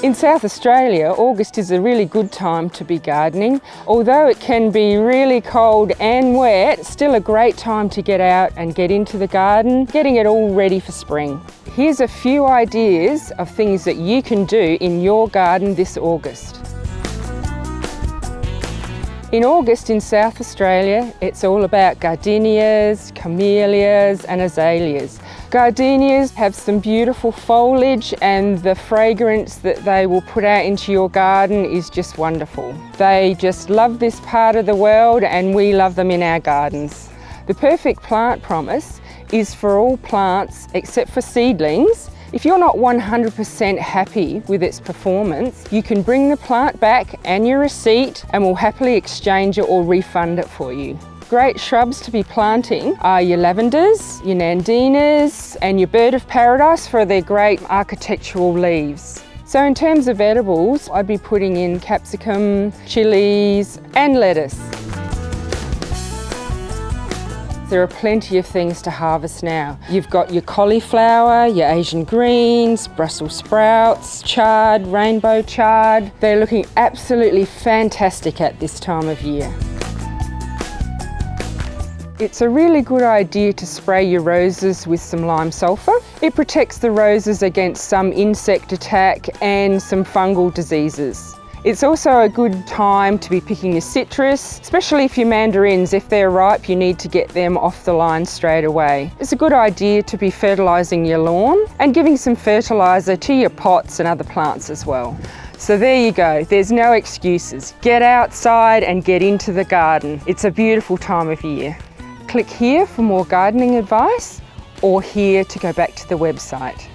In South Australia, August is a really good time to be gardening. Although it can be really cold and wet, it's still a great time to get out and get into the garden, getting it all ready for spring. Here's a few ideas of things that you can do in your garden this August. In August in South Australia, it's all about gardenias, camellias and azaleas. Gardenias have some beautiful foliage and the fragrance that they will put out into your garden is just wonderful. They just love this part of the world and we love them in our gardens. The perfect plant promise is for all plants except for seedlings. If you're not 100% happy with its performance, you can bring the plant back and your receipt and we'll happily exchange it or refund it for you. Great shrubs to be planting are your lavenders, your nandinas and your bird of paradise for their great architectural leaves. So in terms of edibles, I'd be putting in capsicum, chilies and lettuce. There are plenty of things to harvest now. You've got your cauliflower, your Asian greens, Brussels sprouts, chard, rainbow chard. They're looking absolutely fantastic at this time of year. It's a really good idea to spray your roses with some lime sulphur. It protects the roses against some insect attack and some fungal diseases. It's also a good time to be picking your citrus, especially if your mandarins, if they're ripe, you need to get them off the line straight away. It's a good idea to be fertilising your lawn and giving some fertiliser to your pots and other plants as well. So there you go, there's no excuses. Get outside and get into the garden. It's a beautiful time of year. Click here for more gardening advice or here to go back to the website.